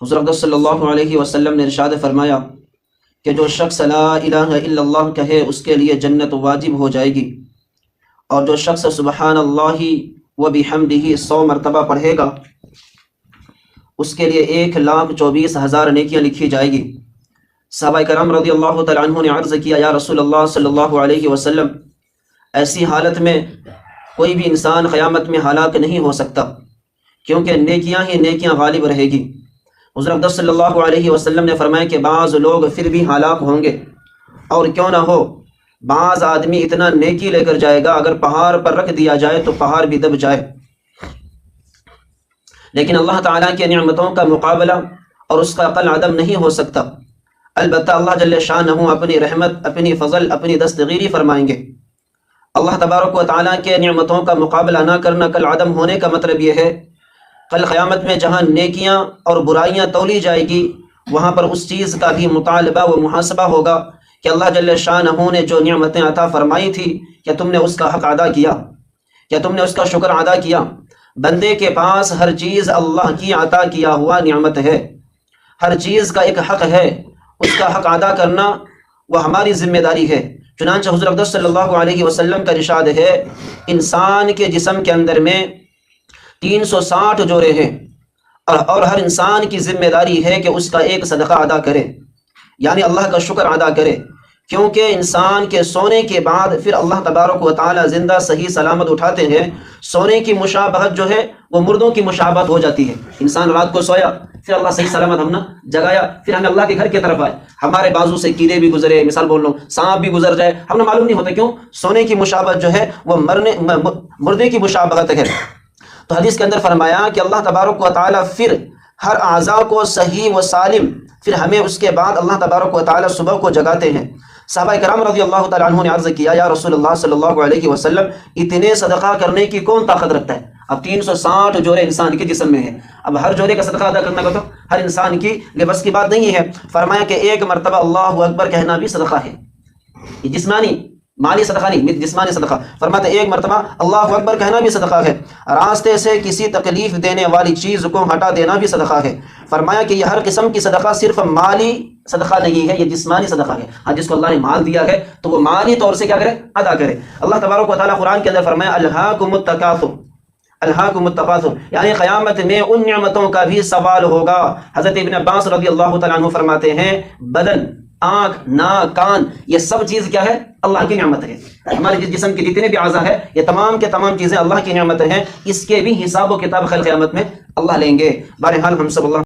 حضور اقدس صلی اللہ علیہ وسلم نے ارشاد فرمایا کہ جو شخص لا الہ الا اللہ کہے اس کے لیے جنت واجب ہو جائے گی، اور جو شخص سبحان اللہ و بحمدہ 100 مرتبہ پڑھے گا اس کے لیے 1,24,000 نیکیاں لکھی جائے گی۔ صحابہ کرام رضی اللہ تعالیٰ عنہ نے عرض کیا، یا رسول اللہ صلی اللہ علیہ وسلم، ایسی حالت میں کوئی بھی انسان قیامت میں ہلاک نہیں ہو سکتا، کیونکہ نیکیاں ہی نیکیاں غالب رہے گی۔ حضور اقدس صلی اللہ علیہ وسلم نے فرمایا کہ بعض لوگ پھر بھی ہلاک ہوں گے، اور کیوں نہ ہو بعض آدمی اتنا نیکی لے کر جائے گا اگر پہاڑ پر رکھ دیا جائے تو پہاڑ بھی دب جائے، لیکن اللہ تعالیٰ کی نعمتوں کا مقابلہ اور اس کا عقل عدم نہیں ہو سکتا۔ البتہ اللہ جل شانہ اپنی رحمت، اپنی فضل، اپنی دستگیری فرمائیں گے۔ اللہ تبارک و تعالیٰ کے نعمتوں کا مقابلہ نہ کرنا کل عدم ہونے کا مطلب یہ ہے، کل قیامت میں جہاں نیکیاں اور برائیاں تولی جائے گی وہاں پر اس چیز کا بھی مطالبہ و محاسبہ ہوگا کہ اللہ جل شانہ نے جو نعمتیں عطا فرمائی تھی کیا تم نے اس کا حق ادا کیا، کیا تم نے اس کا شکر ادا کیا؟ بندے کے پاس ہر چیز اللہ کی عطا کیا ہوا نعمت ہے، ہر چیز کا ایک حق ہے، اس کا حق ادا کرنا وہ ہماری ذمہ داری ہے۔ چنانچہ حضور اقدس صلی اللہ علیہ وسلم کا ارشاد ہے، انسان کے جسم کے اندر میں 360 جوڑے ہیں، اور ہر انسان کی ذمہ داری ہے کہ اس کا ایک صدقہ ادا کرے، یعنی اللہ کا شکر ادا کرے، کیونکہ انسان کے سونے کے بعد پھر اللہ تبارک و تعالی زندہ صحیح سلامت اٹھاتے ہیں۔ سونے کی مشابہت جو ہے وہ مردوں کی مشابہت ہو جاتی ہے۔ انسان رات کو سویا، پھر اللہ صحیح سلامت ہم نے جگایا، پھر ہمیں اللہ کے گھر کی طرف آئے، ہمارے بازو سے کیڑے بھی گزرے، مثال بول لو سانپ بھی گزر جائے، ہمیں معلوم نہیں ہوتا، کیوں؟ سونے کی مشابہت جو ہے وہ مردے کی مشابہت ہے۔ تو حدیث کے اندر فرمایا کہ اللہ تبارک و تعالی پھر ہر اعضاء کو صحیح و سالم، پھر ہمیں اس کے بعد اللہ تبارک و تعالی صبح کو جگاتے ہیں۔ صحابہ کرام رضی اللہ تعالیٰ عنہ نے عرض کیا، یا رسول اللہ صلی اللہ علیہ وسلم، اتنے صدقہ کرنے کی کون طاقت رکھتا ہے؟ اب 360 جوڑے انسان کے جسم میں ہیں، اب ہر جوڑے کا صدقہ ادا کرنا کا تو ہر انسان کی بس کی بات نہیں ہے۔ فرمایا کہ ایک مرتبہ اللہ اکبر کہنا بھی صدقہ ہے، یہ جسمانی مالی صدقہ نہیں، جسمانی صدقہ۔ فرماتے ایک مرتبہ اللہ اکبر کہنا بھی صدقہ ہے، راستے سے کسی تکلیف دینے والی چیز کو ہٹا دینا بھی صدقہ ہے۔ فرمایا کہ یہ ہر قسم کی صدقہ صرف مالی صدقہ نہیں ہے، یہ جسمانی صدقہ ہے۔ ہاں، جس کو اللہ نے مال دیا ہے تو وہ مالی طور سے کیا کرے؟ ادا کرے۔ اللہ تبارک و تعالیٰ قرآن کے اندر فرمایا، الہاکم التکاثر، الہاکم التکاثر، یعنی قیامت میں ان نعمتوں کا بھی سوال ہوگا۔ حضرت ابن عباس رضی اللہ تعالیٰ عنہ فرماتے ہیں، بدن، آنکھ، ناک، کان، یہ سب چیز کیا ہے؟ اللہ کی نعمت ہے۔ ہمارے جسم کے جتنے بھی اعضاء ہے یہ تمام کے تمام چیزیں اللہ کی نعمت ہیں، اس کے بھی حساب و کتاب خل قیامت میں اللہ لیں گے۔ بہرحال ہم سب اللہ